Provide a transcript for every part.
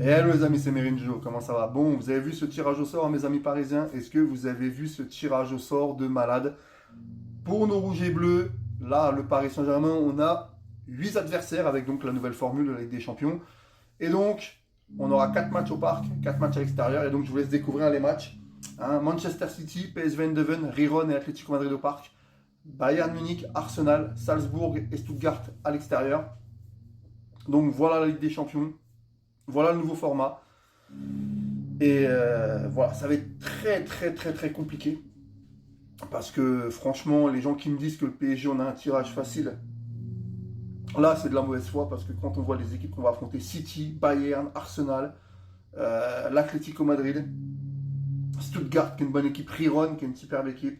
Hello les amis, c'est Merinjo, comment ça va? Bon, vous avez vu ce tirage au sort, mes amis parisiens? Est-ce que vous avez vu ce tirage au sort de malade? Pour nos rouges et bleus, là, le Paris Saint-Germain, on a 8 adversaires avec donc la nouvelle formule de la Ligue des Champions. Et donc, on aura 4 matchs au parc, 4 matchs à l'extérieur. Et donc, je vous laisse découvrir les matchs. Manchester City, PSV Eindhoven, Riron et Atlético Madrid au parc. Bayern Munich, Arsenal, Salzbourg et Stuttgart à l'extérieur. Donc, voilà la Ligue des Champions. Voilà le nouveau format. Et voilà, ça va être très très très très compliqué. Parce que franchement, les gens qui me disent que le PSG, on a un tirage facile, là c'est de la mauvaise foi. Parce que quand on voit les équipes qu'on va affronter, City, Bayern, Arsenal, l'Atlético Madrid, Stuttgart qui est une bonne équipe, Riron qui est une superbe équipe.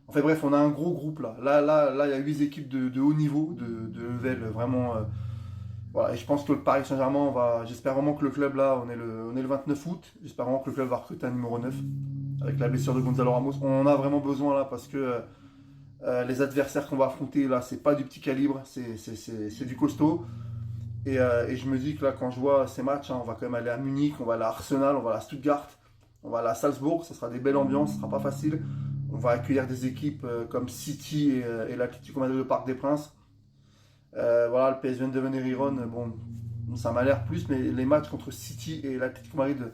Enfin bref, on a un gros groupe là. Là, il y a 8 équipes de haut niveau, de level vraiment. Voilà, et je pense que le Paris Saint-Germain, j'espère vraiment que le club là, on est le 29 août, j'espère vraiment que le club va recruter un numéro 9 avec la blessure de Gonzalo Ramos. On en a vraiment besoin là parce que les adversaires qu'on va affronter là, c'est pas du petit calibre, c'est du costaud. Et je me dis que là, quand je vois ces matchs, hein, on va quand même aller à Munich, on va aller à Arsenal, on va aller à Stuttgart, on va aller à Salzbourg, ça sera des belles ambiances, ce sera pas facile. On va accueillir des équipes comme City et l'Atlético Madrid au Parc des Princes. Voilà, le PSV Eindhoven et Riron, bon, ça m'a l'air plus, mais les matchs contre City et l'Atlético Madrid,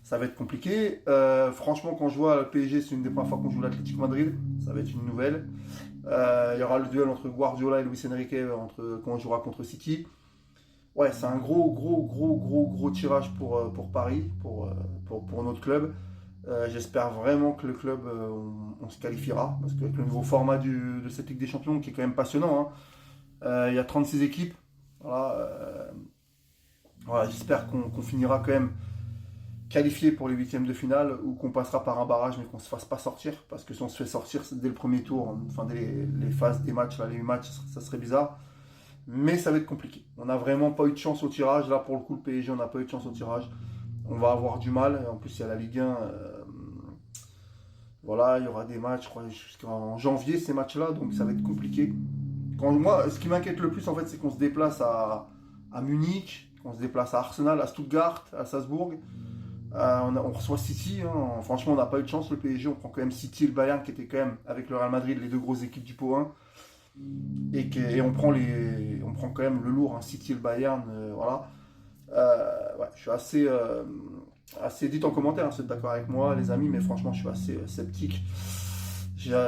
ça va être compliqué. Franchement, quand je vois le PSG, c'est une des premières fois qu'on joue l'Atlético Madrid, ça va être une nouvelle. Il y aura le duel entre Guardiola et Luis Enrique quand on jouera contre City. Ouais, c'est un gros tirage pour Paris, pour notre club. J'espère vraiment que le club, on se qualifiera, parce qu'avec le nouveau format de cette Ligue des Champions, qui est quand même passionnant, hein, il y a 36 équipes. Voilà, voilà, j'espère qu'on finira quand même qualifié pour les huitièmes de finale ou qu'on passera par un barrage mais qu'on ne se fasse pas sortir. Parce que si on se fait sortir dès le premier tour, enfin dès les phases des matchs, là, les 8 matchs, ça serait bizarre. Mais ça va être compliqué. On n'a vraiment pas eu de chance au tirage. Là, pour le coup, le PSG, on n'a pas eu de chance au tirage. On va avoir du mal. En plus, il y a la Ligue 1. Voilà, il y aura des matchs, je crois, jusqu'en janvier, ces matchs-là. Donc, ça va être compliqué. Moi, ce qui m'inquiète le plus, en fait, c'est qu'on se déplace à Munich, qu'on se déplace à Arsenal, à Stuttgart, à Salzbourg. On reçoit City. Hein. Franchement, on n'a pas eu de chance, le PSG. On prend quand même City et le Bayern, qui étaient quand même, avec le Real Madrid, les deux grosses équipes du pot 1. Et on prend quand même le lourd, hein, City et le Bayern. Voilà. Ouais, je suis assez dites en commentaire, hein, si vous êtes d'accord avec moi, les amis, mais franchement, je suis assez sceptique.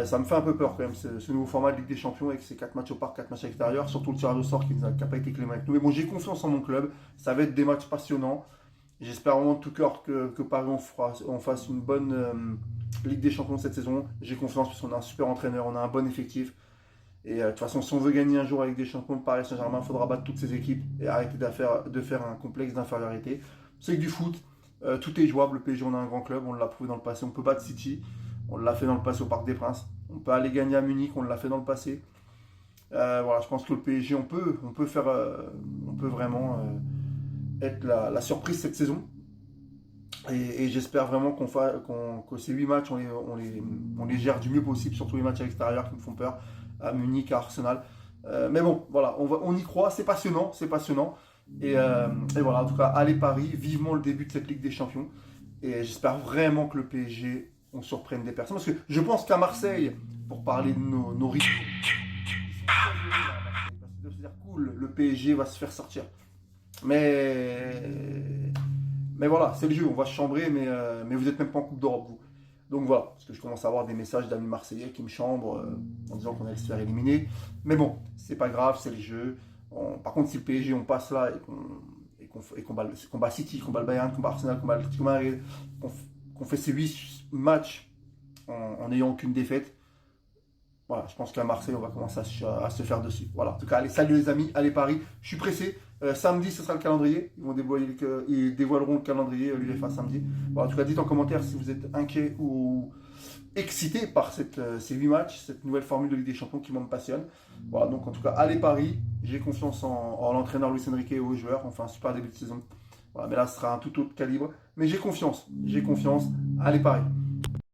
Ça me fait un peu peur quand même, ce nouveau format de Ligue des Champions avec ces 4 matchs au parc, 4 matchs à l'extérieur, surtout le tirage au sort qui n'a pas été clément avec nous. Mais bon, j'ai confiance en mon club, ça va être des matchs passionnants. J'espère vraiment de tout cœur que Paris on fasse une bonne Ligue des Champions cette saison. J'ai confiance parce qu'on a un super entraîneur, on a un bon effectif. Et de toute façon, si on veut gagner un jour avec des champions de Paris Saint-Germain, il faudra battre toutes ces équipes et arrêter de faire un complexe d'infériorité. C'est que du foot, tout est jouable. Le PSG, on a un grand club, on l'a prouvé dans le passé. On peut battre City, on l'a fait dans le passé au Parc des Princes. On peut aller gagner à Munich, on l'a fait dans le passé. Voilà, je pense que le PSG, on peut vraiment être la surprise cette saison. Et j'espère vraiment que ces 8 matchs, on les gère du mieux possible, surtout les matchs à l'extérieur qui me font peur, à Munich, à Arsenal. Mais bon, voilà, on y croit, c'est passionnant, c'est passionnant. Et voilà, en tout cas, allez Paris, vivement le début de cette Ligue des Champions. Et j'espère vraiment que le PSG, on surprenne des personnes. Parce que je pense qu'à Marseille, pour parler de nos risques, parce qu'ils doivent se dire cool, le PSG va se faire sortir. Mais voilà, c'est le jeu, on va se chambrer, mais vous n'êtes même pas en Coupe d'Europe, vous. Donc voilà, parce que je commence à avoir des messages d'amis marseillais qui me chambrent en disant qu'on allait se faire éliminer. Mais bon, c'est pas grave, c'est le jeu. Par contre, si le PSG, on passe là et qu'on bat City, qu'on bat le Bayern, qu'on bat Arsenal, qu'on bat l'Atlético Madrid, qu'on fait ces 8 matchs en n'ayant aucune défaite, voilà, je pense qu'à Marseille, on va commencer à se faire dessus. Voilà, en tout cas, allez, salut les amis, allez Paris, je suis pressé. Samedi, ce sera le calendrier. Ils dévoileront le calendrier, l'UEFA samedi. Bon, en tout cas, dites en commentaire si vous êtes inquiet ou excité par ces 8 matchs, cette nouvelle formule de Ligue des Champions qui me passionne. Voilà, donc en tout cas, allez Paris. J'ai confiance en l'entraîneur Luis Enrique et aux joueurs. On fait un super début de saison. Voilà, mais là, ce sera un tout autre calibre. Mais j'ai confiance. Allez Paris.